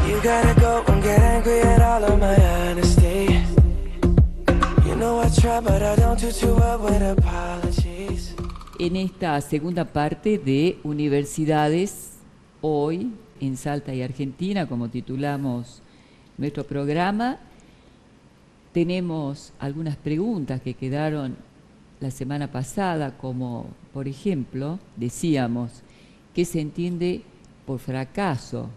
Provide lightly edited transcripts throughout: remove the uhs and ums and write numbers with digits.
You gotta go and get angry at all of my honesty. You know I try, but I don't do too well with apologies. En esta segunda parte de Universidades hoy en Salta y Argentina, como titulamos nuestro programa, tenemos algunas preguntas que quedaron la semana pasada, como por ejemplo, decíamos, ¿qué se entiende por fracaso?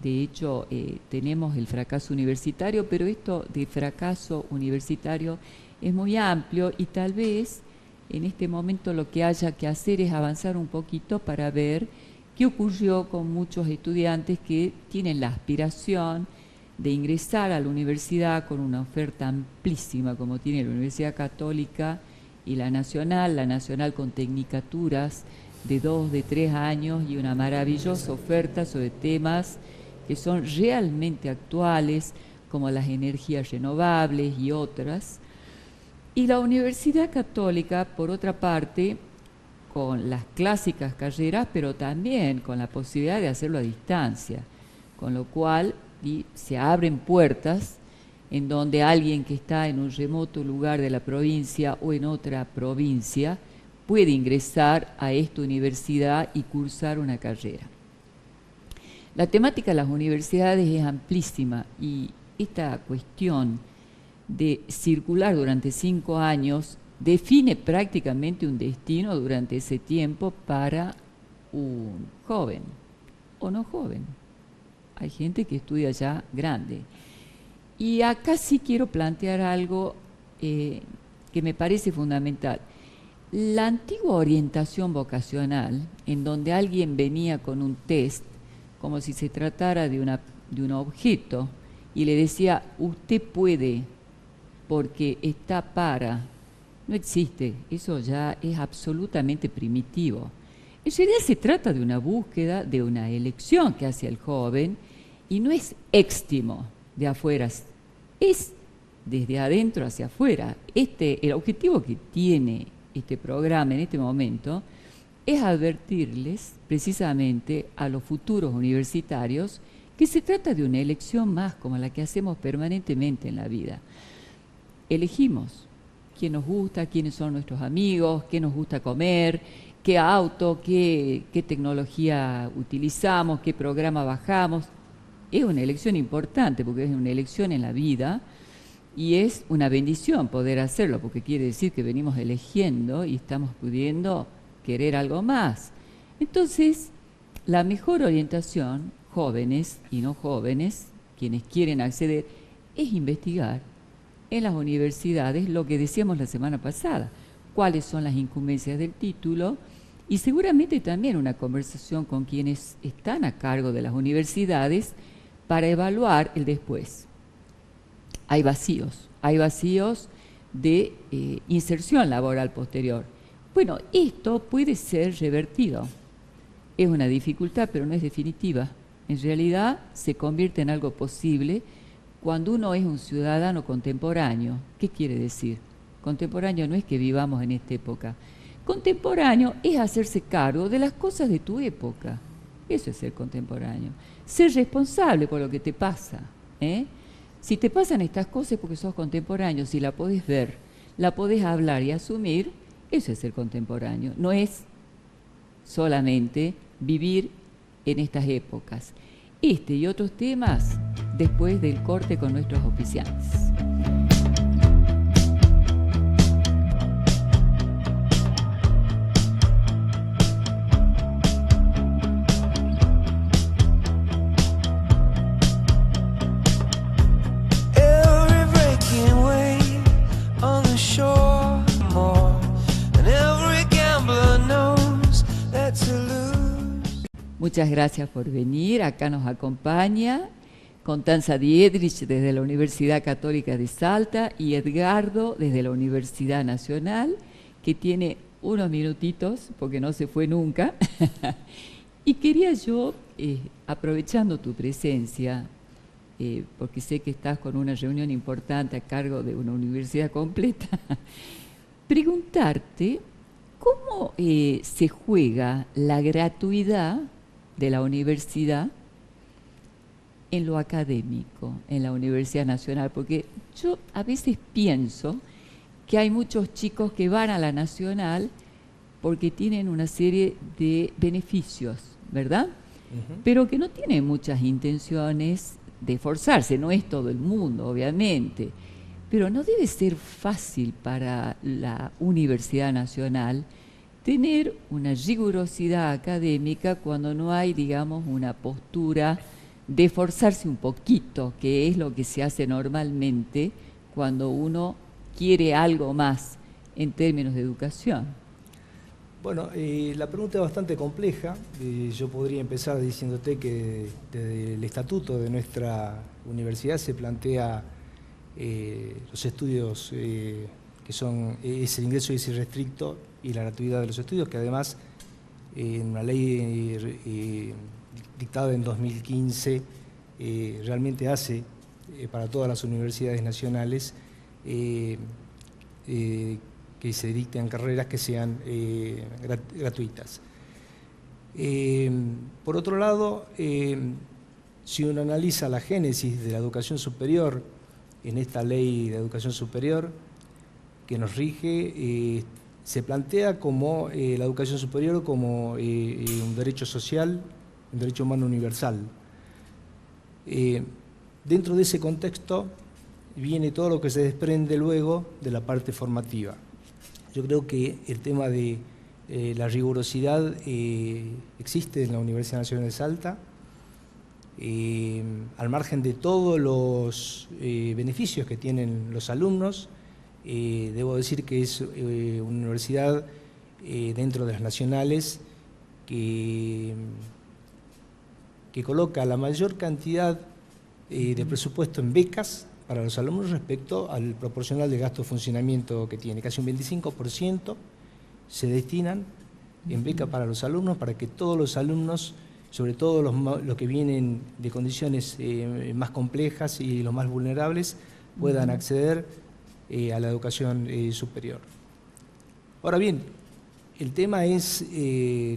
De hecho, tenemos el fracaso universitario, pero esto de fracaso universitario es muy amplio y tal vez en este momento lo que haya que hacer es avanzar un poquito para ver qué ocurrió con muchos estudiantes que tienen la aspiración de ingresar a la universidad con una oferta amplísima como tiene la Universidad Católica y la nacional con tecnicaturas de 2, de 3 años y una maravillosa oferta sobre temas que son realmente actuales, como las energías renovables y otras. Y la Universidad Católica, por otra parte, con las clásicas carreras, pero también con la posibilidad de hacerlo a distancia, con lo cual se abren puertas en donde alguien que está en un remoto lugar de la provincia o en otra provincia puede ingresar a esta universidad y cursar una carrera. La temática de las universidades es amplísima y esta cuestión de circular durante 5 años define prácticamente un destino durante ese tiempo para un joven o no joven. Hay gente que estudia ya grande. Y acá sí quiero plantear algo que me parece fundamental. La antigua orientación vocacional, en donde alguien venía con un test, como si se tratara de un objeto, y le decía, usted puede, porque está para, no existe, eso ya es absolutamente primitivo. En realidad se trata de una búsqueda, de una elección que hace el joven, y no es éxtimo de afuera, es desde adentro hacia afuera. El objetivo que tiene este programa en este momento es advertirles precisamente a los futuros universitarios que se trata de una elección más como la que hacemos permanentemente en la vida. Elegimos quién nos gusta, quiénes son nuestros amigos, qué nos gusta comer, qué auto, qué tecnología utilizamos, qué programa bajamos. Es una elección importante porque es una elección en la vida y es una bendición poder hacerlo porque quiere decir que venimos eligiendo y estamos pudiendo querer algo más. Entonces, la mejor orientación, jóvenes y no jóvenes, quienes quieren acceder, es investigar en las universidades lo que decíamos la semana pasada, cuáles son las incumbencias del título y seguramente también una conversación con quienes están a cargo de las universidades para evaluar el después. Hay vacíos de inserción laboral posterior. Bueno, esto puede ser revertido. Es una dificultad, pero no es definitiva. En realidad se convierte en algo posible cuando uno es un ciudadano contemporáneo. ¿Qué quiere decir? Contemporáneo no es que vivamos en esta época. Contemporáneo es hacerse cargo de las cosas de tu época. Eso es ser contemporáneo. Ser responsable por lo que te pasa. Si te pasan estas cosas es porque sos contemporáneo. Si la podés ver, la podés hablar y asumir, eso es ser contemporáneo. No es solamente vivir en estas épocas. Este y otros temas después del corte con nuestros auspiciantes. Muchas gracias por venir. Acá nos acompaña Constanza Diedrich desde la Universidad Católica de Salta y Edgardo desde la Universidad Nacional, que tiene unos minutitos porque no se fue nunca. Y quería yo, aprovechando tu presencia, porque sé que estás con una reunión importante a cargo de una universidad completa, preguntarte cómo se juega la gratuidad de la universidad en lo académico en la Universidad Nacional? Porque yo a veces pienso que hay muchos chicos que van a la Nacional porque tienen una serie de beneficios, ¿verdad? Pero que no tienen muchas intenciones de esforzarse, no es todo el mundo, obviamente, pero no debe ser fácil para la Universidad Nacional tener una rigurosidad académica cuando no hay, digamos, una postura de esforzarse un poquito, que es lo que se hace normalmente cuando uno quiere algo más en términos de educación. Bueno, la pregunta es bastante compleja. Yo podría empezar diciéndote que desde el estatuto de nuestra universidad se plantea los estudios es el ingreso irrestricto y la gratuidad de los estudios, que además en una ley dictada en 2015 realmente hace para todas las universidades nacionales que se dicten carreras que sean gratuitas. Por otro lado, si uno analiza la génesis de la educación superior en esta ley de educación superior que nos rige, se plantea como la educación superior como un derecho social, un derecho humano universal. Dentro de ese contexto viene todo lo que se desprende luego de la parte formativa. Yo creo que el tema de la rigurosidad existe en la Universidad Nacional de Salta, al margen de todos los beneficios que tienen los alumnos. Debo decir que es una universidad dentro de las nacionales que coloca la mayor cantidad de presupuesto en becas para los alumnos respecto al proporcional de gasto de funcionamiento que tiene. Casi un 25% se destinan en beca para los alumnos, para que todos los alumnos, sobre todo los que vienen de condiciones más complejas y los más vulnerables, puedan acceder a la educación superior. Ahora bien, el tema es,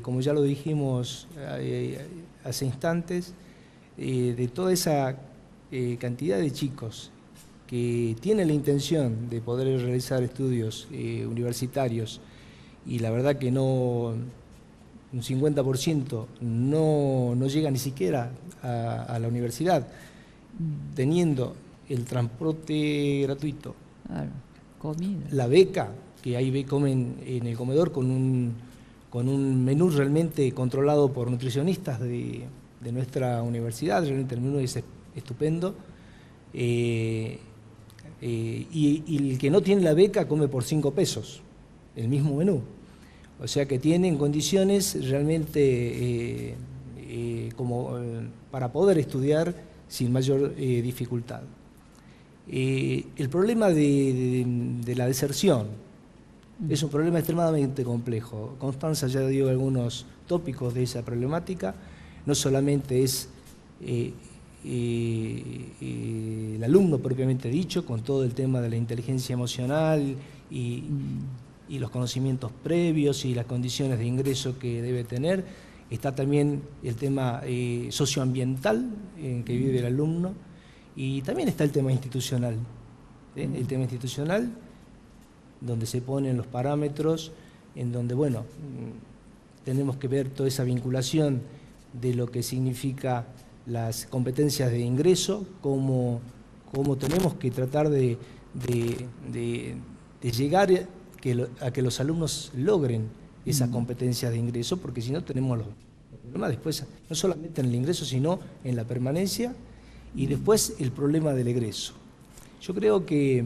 como ya lo dijimos hace instantes, de toda esa cantidad de chicos que tienen la intención de poder realizar estudios universitarios y la verdad que no, un 50% no llega ni siquiera a la universidad, teniendo el transporte gratuito, Claro, comida. la beca, que ahí comen en el comedor con un menú realmente controlado por nutricionistas de nuestra universidad, realmente el menú es estupendo, y el que no tiene la beca come por 5 pesos, el mismo menú. O sea que tienen condiciones realmente para poder estudiar sin mayor dificultad. El problema de la deserción es un problema extremadamente complejo. Constanza ya dio algunos tópicos de esa problemática. No solamente es el alumno propiamente dicho, con todo el tema de la inteligencia emocional y los conocimientos previos y las condiciones de ingreso que debe tener. Está también el tema socioambiental en que vive el alumno, y también está el tema institucional. El tema institucional, donde se ponen los parámetros, en donde, bueno, tenemos que ver toda esa vinculación de lo que significa las competencias de ingreso, cómo tenemos que tratar de llegar a que los alumnos logren esas competencias de ingreso, porque si no tenemos los problemas después, no solamente en el ingreso, sino en la permanencia, y después el problema del egreso. Yo creo que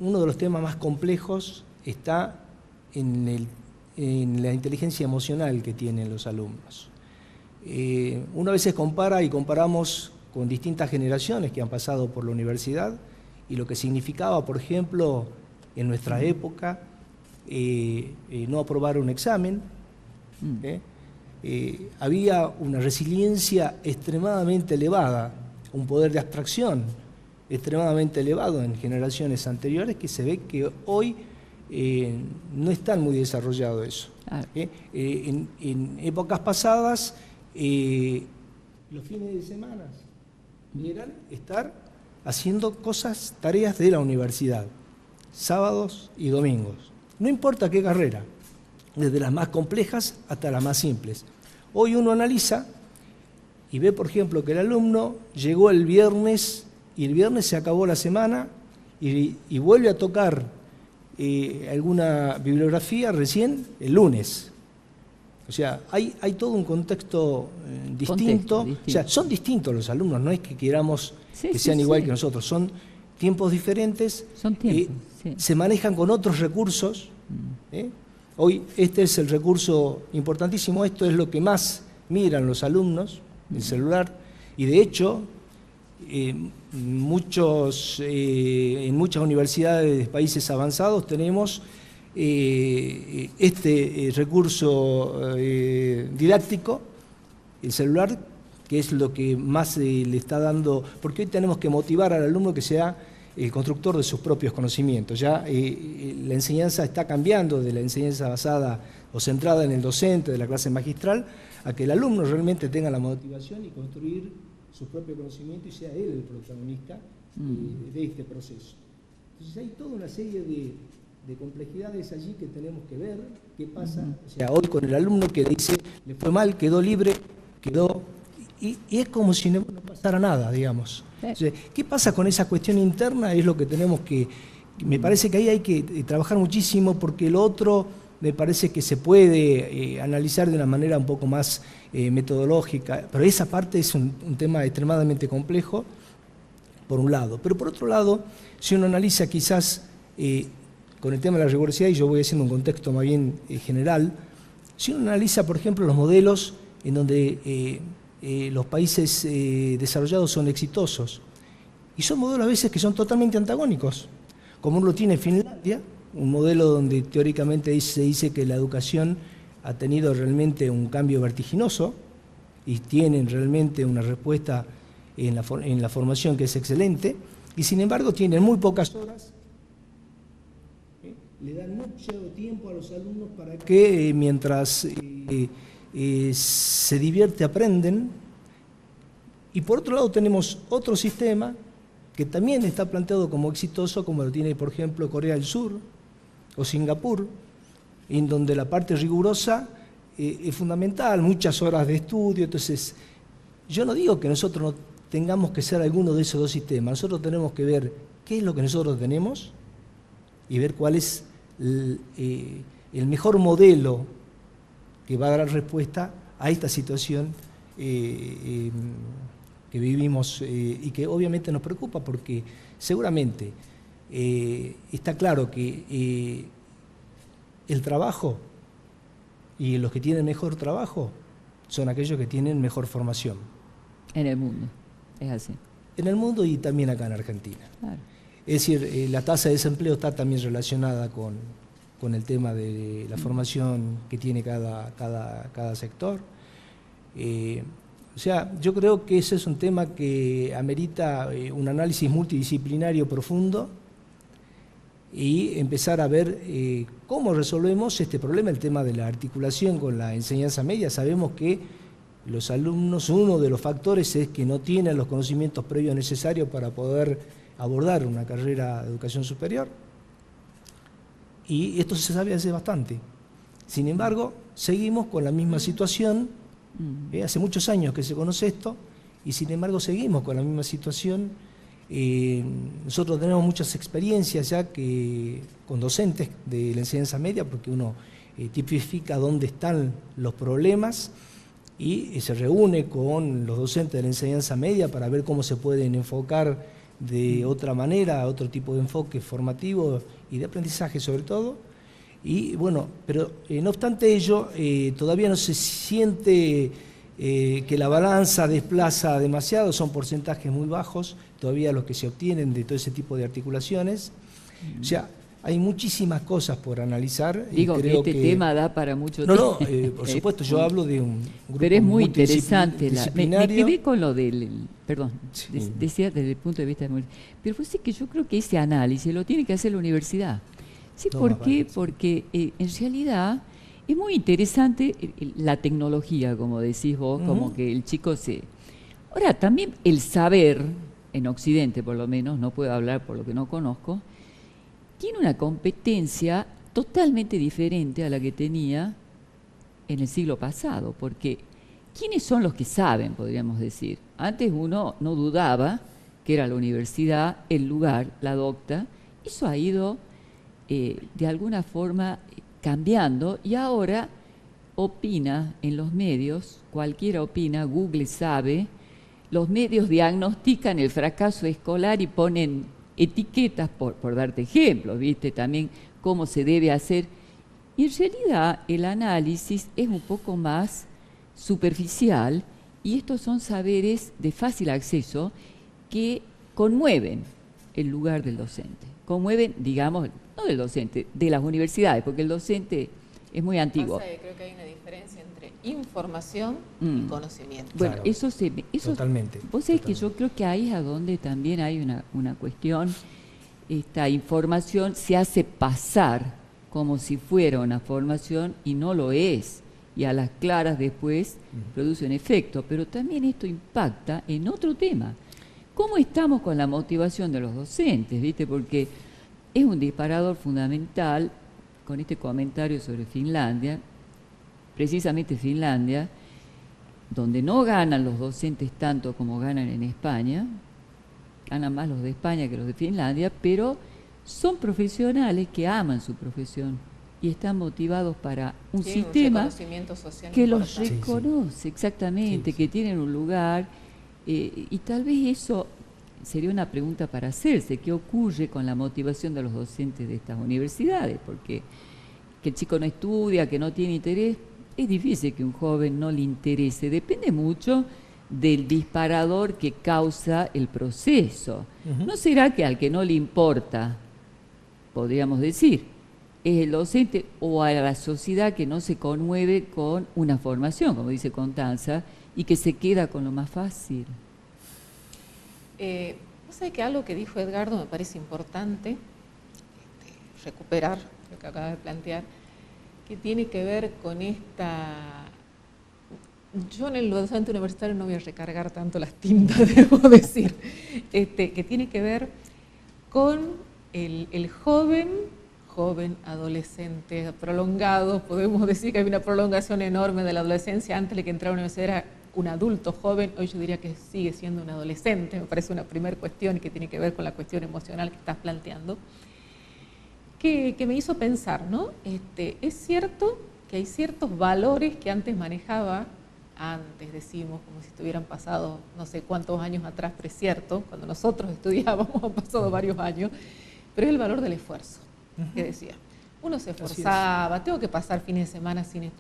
uno de los temas más complejos está en la inteligencia emocional que tienen los alumnos. Uno a veces compara y comparamos con distintas generaciones que han pasado por la universidad y lo que significaba, por ejemplo, en nuestra época, no aprobar un examen. Había una resiliencia extremadamente elevada, un poder de abstracción extremadamente elevado en generaciones anteriores, que se ve que hoy no están muy desarrollado eso. En épocas pasadas los fines de semana eran estar haciendo tareas de la universidad, sábados y domingos. No importa qué carrera, desde las más complejas hasta las más simples. Hoy uno analiza y ve, por ejemplo, que el alumno llegó el viernes y el viernes se acabó la semana y vuelve a tocar alguna bibliografía recién el lunes. O sea, hay todo un contexto distinto. O sea, son distintos los alumnos, no es que queramos que sean igual que nosotros, son tiempos diferentes, se manejan con otros recursos. Hoy este es el recurso importantísimo, esto es lo que más miran los alumnos, el celular, y de hecho en muchas universidades de países avanzados tenemos este recurso didáctico, el celular, que es lo que más le está dando, porque hoy tenemos que motivar al alumno que sea el constructor de sus propios conocimientos. Ya la enseñanza está cambiando de la enseñanza basada o centrada en el docente de la clase magistral a que el alumno realmente tenga la motivación y construir su propio conocimiento y sea él el protagonista de este proceso. Entonces hay toda una serie de complejidades allí que tenemos que ver qué pasa. O sea, hoy con el alumno que dice, le fue mal, quedó libre, y es como si no pasara nada, digamos. Entonces, ¿qué pasa con esa cuestión interna? Es lo que tenemos que... Me parece que ahí hay que trabajar muchísimo, porque lo otro me parece que se puede analizar de una manera un poco más metodológica, pero esa parte es un tema extremadamente complejo, por un lado. Pero por otro lado, si uno analiza quizás con el tema de la rigurosidad, y yo voy haciendo un contexto más bien general, si uno analiza, por ejemplo, los modelos en donde los países desarrollados son exitosos, y son modelos a veces que son totalmente antagónicos, como uno lo tiene en Finlandia, un modelo donde teóricamente se dice que la educación ha tenido realmente un cambio vertiginoso y tienen realmente una respuesta en la formación que es excelente, y sin embargo tienen muy pocas horas, le dan mucho tiempo a los alumnos para que mientras se divierte aprenden. Y por otro lado tenemos otro sistema que también está planteado como exitoso, como lo tiene por ejemplo Corea del Sur o Singapur, en donde la parte rigurosa es fundamental, muchas horas de estudio. Entonces, yo no digo que nosotros no tengamos que ser alguno de esos dos sistemas, nosotros tenemos que ver qué es lo que nosotros tenemos y ver cuál es el mejor modelo que va a dar respuesta a esta situación que vivimos y que obviamente nos preocupa, porque seguramente está claro que el trabajo y los que tienen mejor trabajo son aquellos que tienen mejor formación. En el mundo, es así. En el mundo y también acá en Argentina. Claro. Es decir, la tasa de desempleo está también relacionada con el tema de la formación que tiene cada sector. O sea, yo creo que ese es un tema que amerita un análisis multidisciplinario profundo y empezar a ver cómo resolvemos este problema, el tema de la articulación con la enseñanza media. Sabemos que los alumnos, uno de los factores es que no tienen los conocimientos previos necesarios para poder abordar una carrera de educación superior, y esto se sabe hace bastante. Sin embargo, seguimos con la misma situación, hace muchos años que se conoce esto, y sin embargo seguimos con la misma situación. Nosotros tenemos muchas experiencias ya con docentes de la enseñanza media, porque uno tipifica dónde están los problemas y se reúne con los docentes de la enseñanza media para ver cómo se pueden enfocar de otra manera, otro tipo de enfoque formativo y de aprendizaje sobre todo. Y bueno, pero no obstante ello, todavía no se siente que la balanza desplaza demasiado, son porcentajes muy bajos todavía los que se obtienen de todo ese tipo de articulaciones. O sea, hay muchísimas cosas por analizar. Digo, y creo que tema da para mucho tiempo. No, por supuesto, yo hablo de un grupo pero es muy interesante. Me quedé con lo perdón, sí. decía desde el punto de vista de... Pero pues sí que yo creo que ese análisis lo tiene que hacer la universidad. ¿Sí? No, ¿Por qué? Porque en realidad es muy interesante la tecnología, como decís vos, como que el chico Ahora, también el saber, en Occidente por lo menos, no puedo hablar por lo que no conozco, tiene una competencia totalmente diferente a la que tenía en el siglo pasado, porque ¿quiénes son los que saben, podríamos decir? Antes uno no dudaba que era la universidad, el lugar, la docta. Eso ha ido de alguna forma cambiando y ahora opina en los medios, cualquiera opina, Google sabe, los medios diagnostican el fracaso escolar y ponen etiquetas, por darte ejemplos, ¿viste? También cómo se debe hacer. Y en realidad el análisis es un poco más superficial y estos son saberes de fácil acceso que conmueven el lugar del docente. Conmueven, digamos, no del docente, de las universidades, porque el docente es muy antiguo. Creo que hay una diferencia entre información y conocimiento. Bueno, Claro, eso totalmente. Vos sabés que Totalmente. yo creo que ahí es a donde también hay una cuestión. Esta información se hace pasar como si fuera una formación y no lo es. Y a las claras después produce un efecto. Pero también esto impacta en otro tema. ¿Cómo estamos con la motivación de los docentes? ¿Viste? Porque es un disparador fundamental con este comentario sobre Finlandia, precisamente Finlandia, donde no ganan los docentes tanto como ganan en España, ganan más los de España que los de Finlandia, pero son profesionales que aman su profesión y están motivados para un Tienen sistema reconocimiento social que los importante. reconoce, exactamente, que tienen un lugar, y tal vez eso sería una pregunta para hacerse, ¿qué ocurre con la motivación de los docentes de estas universidades? Porque que el chico no estudia, que no tiene interés, es difícil que un joven no le interese, depende mucho del disparador que causa el proceso. ¿No será que al que no le importa, podríamos decir, es el docente o a la sociedad que no se conmueve con una formación, como dice Constanza, y que se queda con lo más fácil? Vos sabés que algo que dijo Edgardo me parece importante recuperar, lo que acaba de plantear, que tiene que ver con esta... Yo en el docente universitario no voy a recargar tanto las tintas, debo decir, que tiene que ver con el joven, adolescente, prolongado. Podemos decir que hay una prolongación enorme de la adolescencia. Antes de que entrara a la universidad era un adulto joven, hoy yo diría que sigue siendo un adolescente. Me parece una primera cuestión que tiene que ver con la cuestión emocional que estás planteando, que me hizo pensar, ¿no? Es cierto que hay ciertos valores que antes manejaba, decimos, como si estuvieran pasado no sé cuántos años atrás, pero es cierto, cuando nosotros estudiábamos han pasado varios años, pero es el valor del esfuerzo, que decía. Uno se esforzaba, tengo que pasar fines de semana sin esto.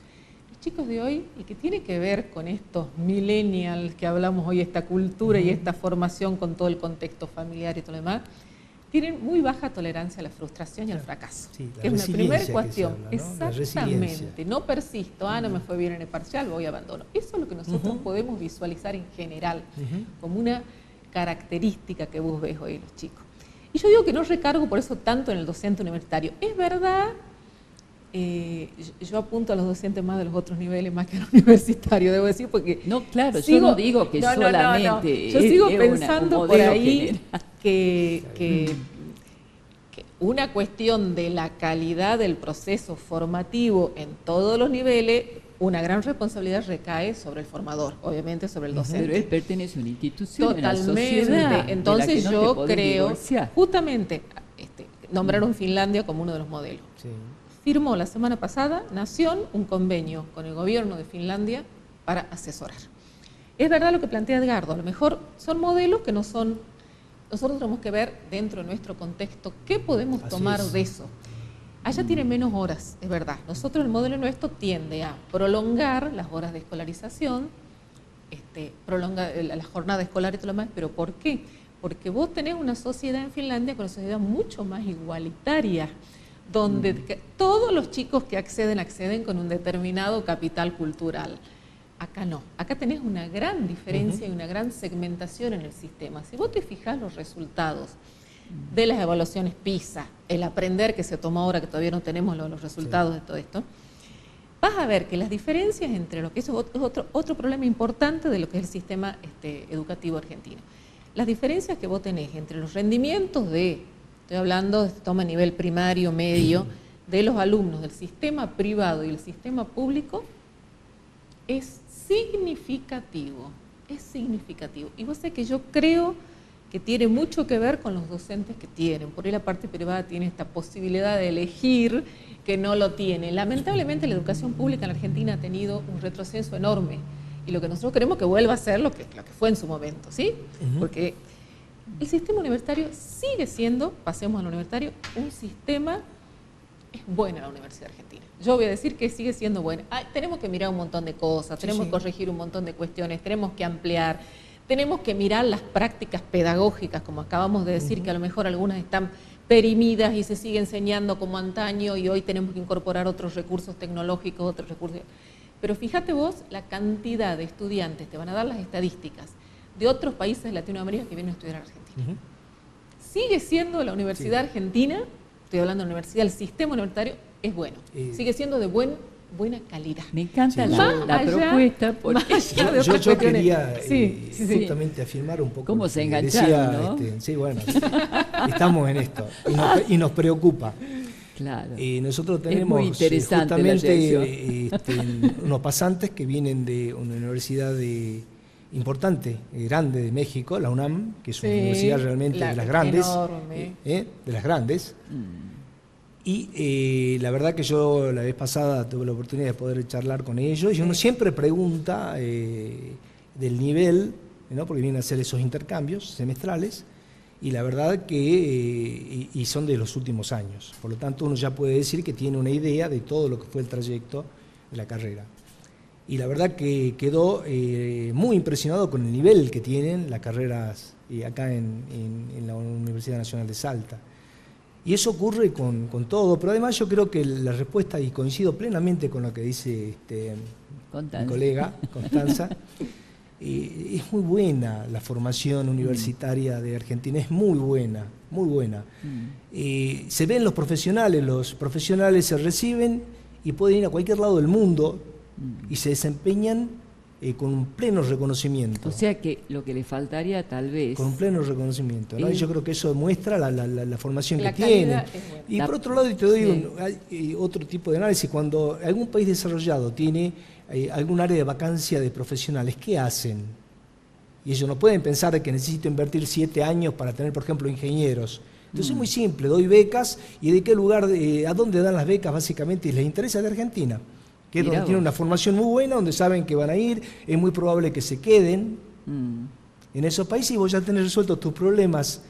Los chicos de hoy, y que tiene que ver con estos millennials que hablamos hoy, esta cultura y esta formación con todo el contexto familiar y todo lo demás, tienen muy baja tolerancia a la frustración y al fracaso. Sí, que es una primera cuestión. ¿no? La Exactamente. resiliencia. No persisto, no me fue bien en el parcial, voy a abandono. Eso es lo que nosotros podemos visualizar en general, como una característica que vos ves hoy en los chicos. Y yo digo que no recargo por eso tanto en el docente universitario. Es verdad, yo apunto a los docentes más de los otros niveles, más que al universitario, debo decir, porque... No, claro, yo no digo que solamente... Yo sigo es pensando un por modelo ahí general. que una cuestión de la calidad del proceso formativo en todos los niveles, una gran responsabilidad recae sobre el formador, obviamente sobre el docente. Pero él pertenece a una institución, Totalmente. a una sociedad. Entonces de la que no te yo podés creo, divorciar. justamente, nombraron Finlandia como uno de los modelos. Sí. Firmó la semana pasada, Nación, un convenio con el gobierno de Finlandia para asesorar. Es verdad lo que plantea Edgardo, a lo mejor son modelos que no son... Nosotros tenemos que ver dentro de nuestro contexto qué podemos Así tomar es. de eso. Allá tienen menos horas, es verdad. Nosotros el modelo nuestro tiende a prolongar las horas de escolarización, prolonga la jornada escolar y todo lo demás, pero ¿por qué? Porque vos tenés una sociedad en Finlandia con una sociedad mucho más igualitaria, donde todos los chicos que acceden con un determinado capital cultural. Acá no, acá tenés una gran diferencia y una gran segmentación en el sistema. Si vos te fijás los resultados de las evaluaciones PISA, el aprender que se tomó ahora, que todavía no tenemos los resultados de todo esto, vas a ver que las diferencias entre lo que es otro problema importante de lo que es el sistema educativo argentino. Las diferencias que vos tenés entre los rendimientos estoy hablando, toma a nivel primario, medio, de los alumnos del sistema privado y el sistema público, es significativo, es significativo. Y vos sabés que yo creo que tiene mucho que ver con los docentes que tienen. Por ahí la parte privada tiene esta posibilidad de elegir que no lo tiene. Lamentablemente la educación pública en la Argentina ha tenido un retroceso enorme y lo que nosotros queremos que vuelva a ser lo que fue en su momento, ¿sí? Porque el sistema universitario sigue siendo, pasemos al universitario, un sistema, es buena la Universidad Argentina. Yo voy a decir que sigue siendo buena. Tenemos que mirar un montón de cosas, tenemos que corregir un montón de cuestiones, tenemos que ampliar, tenemos que mirar las prácticas pedagógicas, como acabamos de decir, que a lo mejor algunas están perimidas y se sigue enseñando como antaño y hoy tenemos que incorporar otros recursos tecnológicos, otros recursos. Pero fíjate vos la cantidad de estudiantes, te van a dar las estadísticas, de otros países de Latinoamérica que vienen a estudiar a Argentina. Sigue siendo la Universidad Argentina, estoy hablando de la universidad, el sistema universitario es bueno, sigue siendo de buena calidad. Me encanta la propuesta porque yo quería justamente afirmar un poco cómo se engancharon, ¿no? sí, bueno, estamos en esto y nos preocupa. Claro. Nosotros tenemos justamente unos pasantes que vienen de una universidad importante, grande de México, la UNAM, que es una universidad realmente de las grandes, de las grandes. Y la verdad que yo la vez pasada tuve la oportunidad de poder charlar con ellos y uno siempre pregunta del nivel, ¿no? Porque vienen a hacer esos intercambios semestrales y la verdad que y son de los últimos años. Por lo tanto, uno ya puede decir que tiene una idea de todo lo que fue el trayecto de la carrera. Y la verdad que quedó muy impresionado con el nivel que tienen las carreras acá en la Universidad Nacional de Salta. Y eso ocurre con todo, pero además yo creo que la respuesta, y coincido plenamente con lo que dice mi colega Constanza, es muy buena la formación universitaria de Argentina, es muy buena, muy buena. Se ven los profesionales se reciben y pueden ir a cualquier lado del mundo y se desempeñan con un pleno reconocimiento. O sea que lo que le faltaría tal vez... Con un pleno reconocimiento, ¿no? Y yo creo que eso demuestra la formación que tienen. Y por otro lado, y te doy otro tipo de análisis, cuando algún país desarrollado tiene algún área de vacancia de profesionales, ¿qué hacen? Y ellos no pueden pensar de que necesito invertir 7 años para tener, por ejemplo, ingenieros. Entonces es muy simple, doy becas, y de qué lugar, a dónde dan las becas básicamente, y les interesa de Argentina, que es donde tienen una formación muy buena, donde saben que van a ir, es muy probable que se queden en esos países y vos ya tenés resueltos tus problemas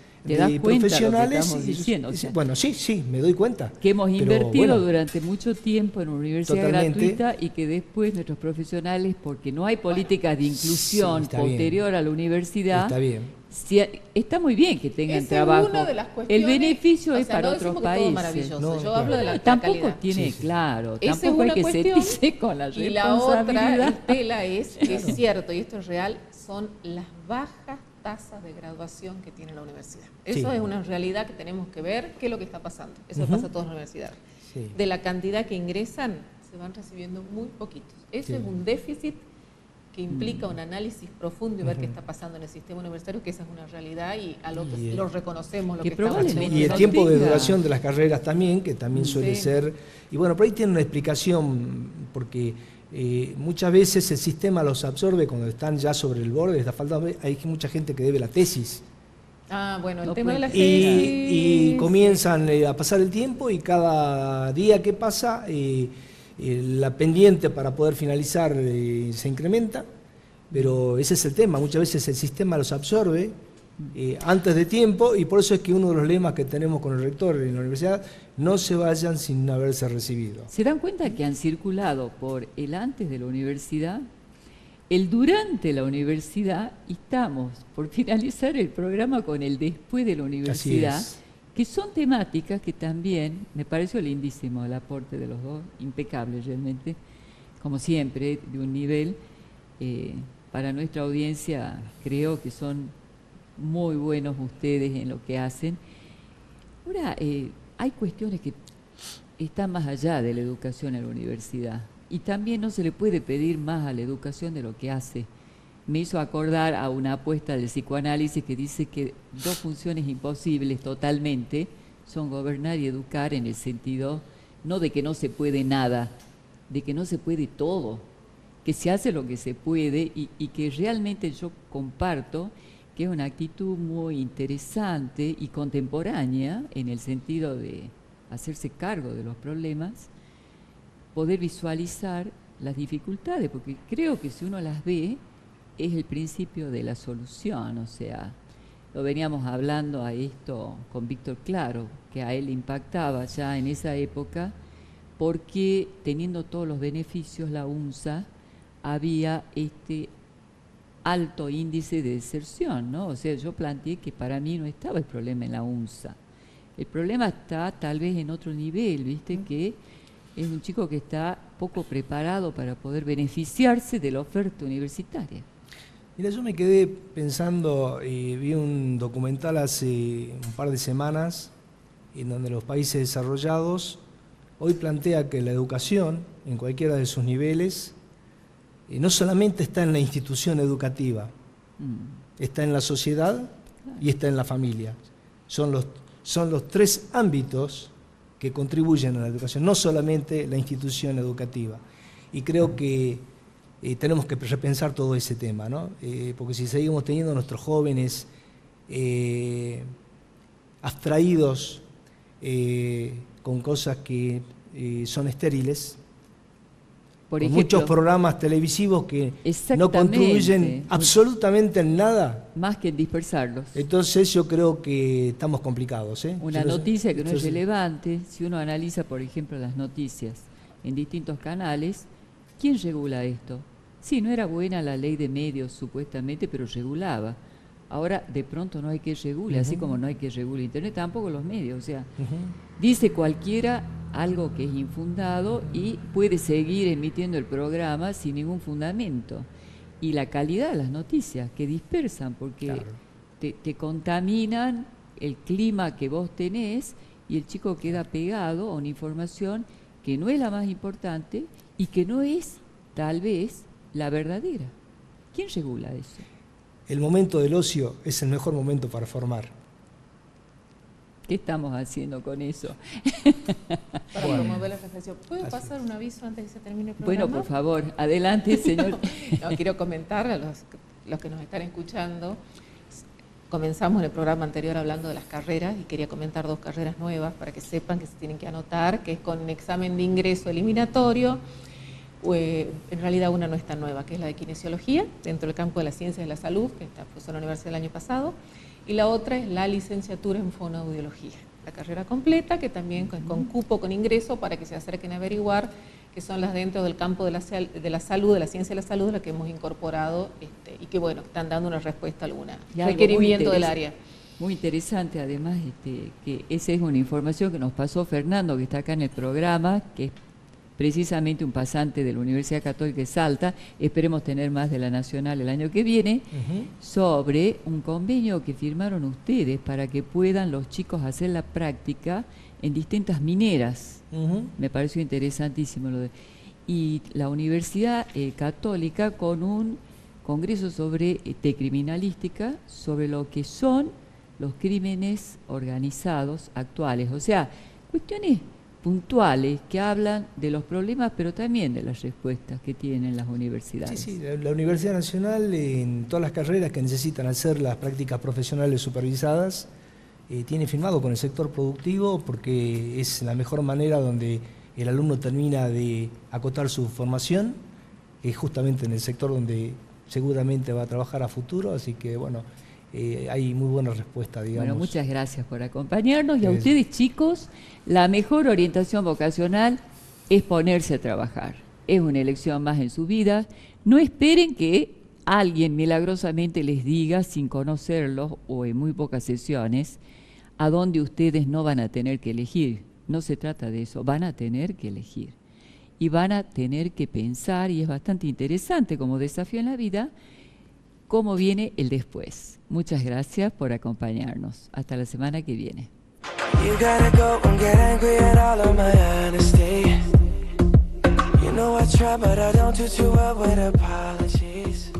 profesionales. Estamos diciendo, bueno, sí, me doy cuenta. Que hemos invertido durante mucho tiempo en una universidad gratuita y que después nuestros profesionales, porque no hay políticas de inclusión posterior a la universidad, está muy bien que tengan trabajo. Una de las cuestiones, el beneficio es para otros países. Maravilloso. Yo hablo de la tampoco calidad. Tiene, claro, Esa tampoco es hay que cuestión, sentirse con la responsabilidad. Y la otra, Estela, es que es cierto, y esto es real, son las bajas tasas de graduación que tiene la universidad. Eso es una realidad que tenemos que ver, qué es lo que está pasando. Eso pasa a todas las universidades. De la cantidad que ingresan, se van recibiendo muy poquitos. Eso es un déficit que implica un análisis profundo y ver qué está pasando en el sistema universitario, que esa es una realidad y a lo que lo reconocemos, lo que está pasando. Y el tiempo de duración de las carreras también, que también suele ser... Y bueno, por ahí tiene una explicación, porque muchas veces el sistema los absorbe cuando están ya sobre el borde, está faltando, hay mucha gente que debe la tesis. Bueno, el tema de la tesis... Y comienzan a pasar el tiempo y cada día que pasa... la pendiente para poder finalizar se incrementa, pero ese es el tema, muchas veces el sistema los absorbe antes de tiempo y por eso es que uno de los lemas que tenemos con el rector en la universidad, no se vayan sin haberse recibido. ¿Se dan cuenta que han circulado por el antes de la universidad, el durante la universidad y estamos por finalizar el programa con el después de la universidad? Así es. Que son temáticas que también, me pareció lindísimo el aporte de los dos, impecable realmente, como siempre, de un nivel, para nuestra audiencia creo que son muy buenos ustedes en lo que hacen. Ahora, hay cuestiones que están más allá de la educación en la universidad, Y también no se le puede pedir más a la educación de lo que hace. Me hizo acordar a una apuesta del psicoanálisis que dice que dos funciones imposibles totalmente son gobernar y educar, en el sentido no de que no se puede nada, de que no se puede todo, que se hace lo que se puede y que realmente yo comparto que es una actitud muy interesante y contemporánea en el sentido de hacerse cargo de los problemas, poder visualizar las dificultades, porque creo que si uno las ve es el principio de la solución. O sea, lo veníamos hablando a esto con Víctor Claro, que a él le impactaba ya en esa época, porque teniendo todos los beneficios la UNSA había este alto índice de deserción, ¿no? O sea, yo planteé que para mí no estaba el problema en la UNSA. El problema está tal vez en otro nivel, ¿viste? Que es un chico que está poco preparado para poder beneficiarse de la oferta universitaria. Mira, yo me quedé pensando, vi un documental hace un par de semanas en donde los países desarrollados hoy plantea que la educación, en cualquiera de sus niveles, no solamente está en la institución educativa, está en la sociedad y está en la familia. Son los tres ámbitos que contribuyen a la educación, no solamente la institución educativa. Y creo que tenemos que repensar todo ese tema, ¿no? Porque si seguimos teniendo a nuestros jóvenes abstraídos con cosas que son estériles, Por con ejemplo, muchos programas televisivos que no contribuyen absolutamente en nada, más que en dispersarlos. entonces yo creo que estamos complicados, ¿eh? Una noticia que no es relevante, si uno analiza, por ejemplo, las noticias en distintos canales, ¿quién regula esto? Sí, no era buena la ley de medios, supuestamente, pero regulaba. Ahora, de pronto no hay que regular, así como no hay que regular Internet, tampoco los medios. O sea, dice cualquiera algo que es infundado y puede seguir emitiendo el programa sin ningún fundamento. Y la calidad de las noticias, que dispersan, porque claro, te contaminan el clima que vos tenés y el chico queda pegado a una información que no es la más importante y que no es, tal vez, la verdadera. ¿Quién regula eso? El momento del ocio es el mejor momento para formar. ¿Qué estamos haciendo con eso? Para promover la reflexión. ¿Puedo pasar un aviso antes de que se termine el programa? Bueno, por favor, adelante, señor. No, quiero comentar a los que nos están escuchando. Comenzamos en el programa anterior hablando de las carreras y quería comentar 2 carreras nuevas para que sepan que se tienen que anotar, que es con examen de ingreso eliminatorio. En realidad una no es tan nueva, que es la de kinesiología, dentro del campo de las ciencias de la salud, que está puesta en la universidad el año pasado, y la otra es la licenciatura en fonoaudiología, la carrera completa, que también con cupo, con ingreso, para que se acerquen a averiguar, que son las dentro del campo de la salud, de la ciencia de la salud, las que hemos incorporado, y que bueno, están dando una respuesta a algún requerimiento del área. Muy interesante, además, que esa es una información que nos pasó Fernando, que está acá en el programa, que es precisamente un pasante de la Universidad Católica de Salta, esperemos tener más de la Nacional el año que viene, sobre un convenio que firmaron ustedes para que puedan los chicos hacer la práctica en distintas mineras. Me pareció interesantísimo lo de... Y la Universidad Católica con un congreso de criminalística sobre lo que son los crímenes organizados actuales, o sea, cuestiones puntuales que hablan de los problemas, pero también de las respuestas que tienen las universidades. Sí, la Universidad Nacional, en todas las carreras que necesitan hacer las prácticas profesionales supervisadas, tiene firmado con el sector productivo, porque es la mejor manera donde el alumno termina de acotar su formación, es justamente en el sector donde seguramente va a trabajar a futuro, así que bueno, hay muy buena respuesta, digamos. Bueno, muchas gracias por acompañarnos, y a ustedes, chicos, la mejor orientación vocacional es ponerse a trabajar. Es una elección más en su vida. No esperen que alguien milagrosamente les diga, sin conocerlos o en muy pocas sesiones, a dónde ustedes no van a tener que elegir. No se trata de eso, van a tener que elegir. Y van a tener que pensar, y es bastante interesante como desafío en la vida, cómo viene el después. Muchas gracias por acompañarnos. Hasta la semana que viene. You gotta go and get angry at all of my honesty. You know I try, but I don't do too well with apologies.